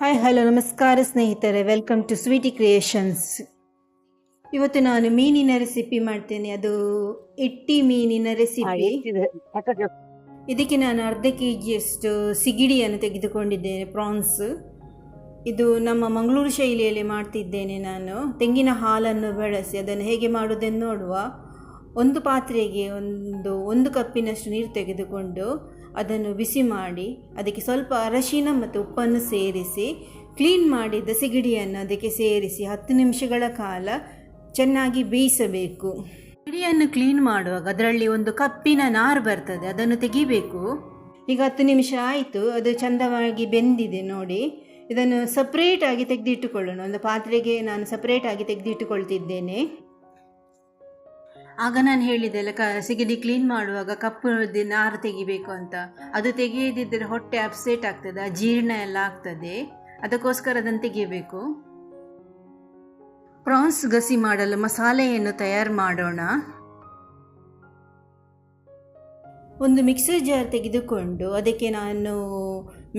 Hi hello ನಮಸ್ಕಾರ ಸ್ನೇಹಿತರೆ, welcome to Sweety creations. ಇವತ್ತು ನಾನು ಮೀನಿನ ರೆಸಿಪಿ ಮಾಡ್ತೇನೆ. ಅದು ಎಟ್ಟಿ ಮೀನಿನ ರೆಸಿಪಿ. ಇದಕ್ಕೆ ನಾನು ಅರ್ಧ ಕೆಜಿಯಷ್ಟು ಸಿಗಿಡಿಯನ್ನು ತೆಗೆದುಕೊಂಡಿದ್ದೇನೆ, ಪ್ರಾನ್ಸ್. ಇದು ನಮ್ಮ ಮಂಗಳೂರು ಶೈಲಿಯಲ್ಲಿ ಮಾಡ್ತಿದ್ದೇನೆ ನಾನು. ತೆಂಗಿನ ಹಾಲನ್ನು ಬಳಸಿ ಅದನ್ನು ಹೇಗೆ ಮಾಡುವುದನ್ನು ನೋಡುವ. ಒಂದು ಪಾತ್ರೆಗೆ ಒಂದು ಕಪ್ಪಿನಷ್ಟು ನೀರು ತೆಗೆದುಕೊಂಡು ಅದನ್ನು ಬಿಸಿ ಮಾಡಿ ಅದಕ್ಕೆ ಸ್ವಲ್ಪ ಅರಶಿನ ಮತ್ತು ಉಪ್ಪನ್ನು ಸೇರಿಸಿ ಕ್ಲೀನ್ ಮಾಡಿದ ಸಿಗಡಿಯನ್ನು ಅದಕ್ಕೆ ಸೇರಿಸಿ 10 ನಿಮಿಷಗಳ ಕಾಲ ಚೆನ್ನಾಗಿ ಬೇಯಿಸಬೇಕು. ಸಿಗಡಿಯನ್ನು ಕ್ಲೀನ್ ಮಾಡುವಾಗ ಅದರಲ್ಲಿ ಒಂದು ಕಪ್ಪಿನ ನಾರು ಬರ್ತದೆ, ಅದನ್ನು ತೆಗಿಬೇಕು. ಈಗ 10 ನಿಮಿಷ ಆಯಿತು, ಅದು ಚಂದವಾಗಿ ಬೆಂದಿದೆ ನೋಡಿ. ಇದನ್ನು ಸಪ್ರೇಟಾಗಿ ತೆಗೆದಿಟ್ಟುಕೊಳ್ಳೋಣ. ಒಂದು ಪಾತ್ರೆಗೆ ನಾನು ಸಪ್ರೇಟಾಗಿ ತೆಗೆದಿಟ್ಟುಕೊಳ್ತಿದ್ದೇನೆ. ಆಗ ನಾನು ಹೇಳಿದ್ದೆಲ್ಲ ಸಿಗಡಿ ಕ್ಲೀನ್ ಮಾಡುವಾಗ ಕಪ್ಪು ನಾರು ತೆಗಿಬೇಕು ಅಂತ. ಅದು ತೆಗೆಯದಿದ್ದರೆ ಹೊಟ್ಟೆ ಅಪ್ಸೆಟ್ ಆಗ್ತದೆ, ಅಜೀರ್ಣ ಎಲ್ಲ ಆಗ್ತದೆ. ಅದಕ್ಕೋಸ್ಕರ ಅದನ್ನು ತೆಗಿಬೇಕು. ಪ್ರಾನ್ಸ್ ಗಸಿ ಮಾಡಲು ಮಸಾಲೆಯನ್ನು ತಯಾರು ಮಾಡೋಣ. ಒಂದು ಮಿಕ್ಸರ್ ಜಾರ್ ತೆಗೆದುಕೊಂಡು ಅದಕ್ಕೆ ನಾನು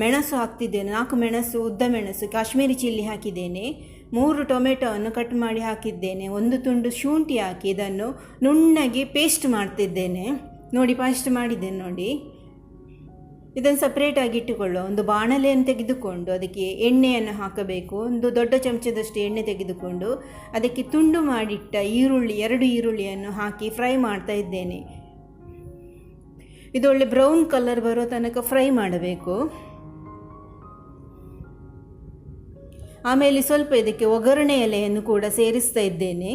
ಮೆಣಸು ಹಾಕ್ತಿದ್ದೇನೆ. 4 ಮೆಣಸು, ಉದ್ದ ಮೆಣಸು, ಕಾಶ್ಮೀರಿ ಚಿಲ್ಲಿ ಹಾಕಿದ್ದೇನೆ. 3 ಟೊಮೆಟೊವನ್ನು ಕಟ್ ಮಾಡಿ ಹಾಕಿದ್ದೇನೆ. 1 ತುಂಡು ಶುಂಠಿ ಹಾಕಿ ಇದನ್ನು ನುಣ್ಣಗೆ ಪೇಸ್ಟ್ ಮಾಡ್ತಿದ್ದೇನೆ. ನೋಡಿ, ಪೇಸ್ಟ್ ಮಾಡಿದ್ದೇನೆ ನೋಡಿ. ಇದನ್ನು ಸಪ್ರೇಟಾಗಿ ಇಟ್ಟುಕೊಳ್ಳುವ. ಒಂದು ಬಾಣಲೆಯನ್ನು ತೆಗೆದುಕೊಂಡು ಅದಕ್ಕೆ ಎಣ್ಣೆಯನ್ನು ಹಾಕಬೇಕು. ಒಂದು ದೊಡ್ಡ ಚಮಚದಷ್ಟು ಎಣ್ಣೆ ತೆಗೆದುಕೊಂಡು ಅದಕ್ಕೆ ತುಂಡು ಮಾಡಿಟ್ಟ 2 ಈರುಳ್ಳಿಯನ್ನು ಹಾಕಿ ಫ್ರೈ ಮಾಡ್ತಾ ಇದ್ದೇನೆ. ಇದು ಒಳ್ಳೆ ಬ್ರೌನ್ ಕಲರ್ ಬರೋ ತನಕ ಫ್ರೈ ಮಾಡಬೇಕು. ಆಮೇಲೆ ಸ್ವಲ್ಪ ಇದಕ್ಕೆ ಒಗ್ಗರಣೆ ಎಲೆಯನ್ನು ಕೂಡ ಸೇರಿಸ್ತಾ ಇದ್ದೇನೆ.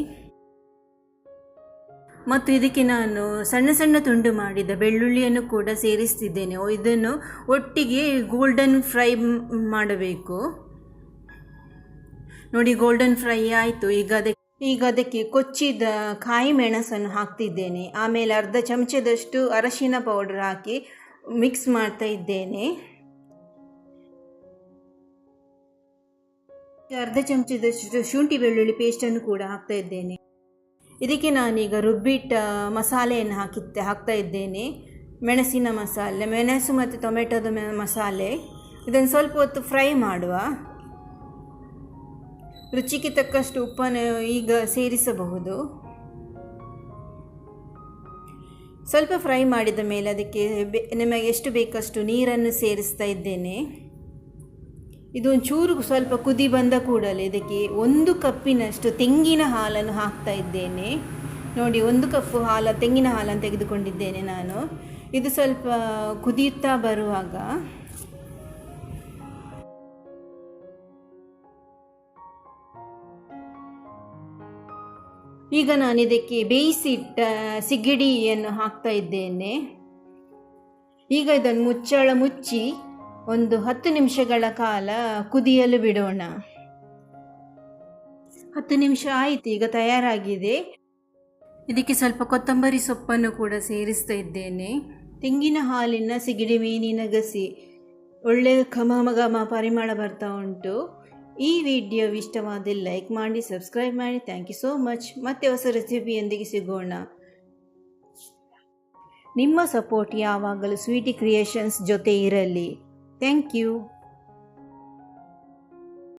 ಮತ್ತು ಇದಕ್ಕೆ ನಾನು ಸಣ್ಣ ಸಣ್ಣ ತುಂಡು ಮಾಡಿದ ಬೆಳ್ಳುಳ್ಳಿಯನ್ನು ಕೂಡ ಸೇರಿಸ್ತಿದ್ದೇನೆ. ಇದನ್ನು ಒಟ್ಟಿಗೆ ಗೋಲ್ಡನ್ ಫ್ರೈ ಮಾಡಬೇಕು. ನೋಡಿ, ಗೋಲ್ಡನ್ ಫ್ರೈ ಆಯಿತು. ಈಗ ಅದಕ್ಕೆ ಕೊಚ್ಚಿದ ಕಾಯಿ ಮೆಣಸನ್ನು ಹಾಕ್ತಿದ್ದೇನೆ. ಆಮೇಲೆ ಅರ್ಧ ಚಮಚದಷ್ಟು ಅರಶಿನ ಪೌಡರ್ ಹಾಕಿ ಮಿಕ್ಸ್ ಮಾಡ್ತಾ ಇದ್ದೇನೆ. ಅರ್ಧ ಚಮಚದಷ್ಟು ಶುಂಠಿ ಬೆಳ್ಳುಳ್ಳಿ ಪೇಸ್ಟನ್ನು ಕೂಡ ಹಾಕ್ತಾ ಇದ್ದೇನೆ. ಇದಕ್ಕೆ ನಾನೀಗ ರುಬ್ಬಿಟ್ಟ ಮಸಾಲೆಯನ್ನು ಹಾಕ್ತಾ ಇದ್ದೇನೆ. ಮೆಣಸಿನ ಮಸಾಲೆ, ಮೆಣಸು ಮತ್ತು ಟೊಮೆಟೊದ ಮಸಾಲೆ. ಇದನ್ನು ಸ್ವಲ್ಪ ಹೊತ್ತು ಫ್ರೈ ಮಾಡುವ. ರುಚಿಗೆ ತಕ್ಕಷ್ಟು ಉಪ್ಪನ್ನು ಈಗ ಸೇರಿಸಬಹುದು. ಸ್ವಲ್ಪ ಫ್ರೈ ಮಾಡಿದ ಮೇಲೆ ಅದಕ್ಕೆ ನಿಮಗೆ ಎಷ್ಟು ಬೇಕಷ್ಟು ನೀರನ್ನು ಸೇರಿಸ್ತಾ ಇದ್ದೇನೆ. ಇದು ಒಂಚೂರು ಸ್ವಲ್ಪ ಕುದಿ ಬಂದ ಕೂಡಲೇ ಇದಕ್ಕೆ 1 ಕಪ್ಪಿನಷ್ಟು ತೆಂಗಿನ ಹಾಲನ್ನು ಹಾಕ್ತಾ ಇದ್ದೇನೆ. ನೋಡಿ, 1 ಕಪ್ಪು ತೆಂಗಿನ ಹಾಲನ್ನು ತೆಗೆದುಕೊಂಡಿದ್ದೇನೆ ನಾನು. ಇದು ಸ್ವಲ್ಪ ಕುದಿಯುತ್ತಾ ಬರುವಾಗ ಈಗ ನಾನು ಇದಕ್ಕೆ ಬೇಯಿಸಿಟ್ಟ ಸಿಗಡಿಯನ್ನು ಹಾಕ್ತಾ ಇದ್ದೇನೆ. ಈಗ ಇದನ್ನು ಮುಚ್ಚಳ ಮುಚ್ಚಿ ಒಂದು 10 ನಿಮಿಷಗಳ ಕಾಲ ಕುದಿಯಲು ಬಿಡೋಣ. 10 ನಿಮಿಷ ಆಯಿತು, ಈಗ ತಯಾರಾಗಿದೆ. ಇದಕ್ಕೆ ಸ್ವಲ್ಪ ಕೊತ್ತಂಬರಿ ಸೊಪ್ಪನ್ನು ಕೂಡ ಸೇರಿಸ್ತಾ ಇದ್ದೇನೆ. ತೆಂಗಿನ ಹಾಲಿನ ಸಿಗಡಿ ಮೀನಿನ ಗಸಿ ಒಳ್ಳೆಯ ಘಮ ಪರಿಮಳ ಬರ್ತಾ ಉಂಟು. ಈ ವಿಡಿಯೋ ಇಷ್ಟವಾದಲ್ಲಿ ಲೈಕ್ ಮಾಡಿ, ಸಬ್ಸ್ಕ್ರೈಬ್ ಮಾಡಿ. Thank you so much. ಮತ್ತೆ ಹೊಸ ರೆಸಿಪಿಯೊಂದಿಗೆ ಸಿಗೋಣ. ನಿಮ್ಮ ಸಪೋರ್ಟ್ ಯಾವಾಗಲೂ ಸ್ವೀಟಿ ಕ್ರಿಯೇಷನ್ಸ್ ಜೊತೆ ಇರಲಿ. Thank you.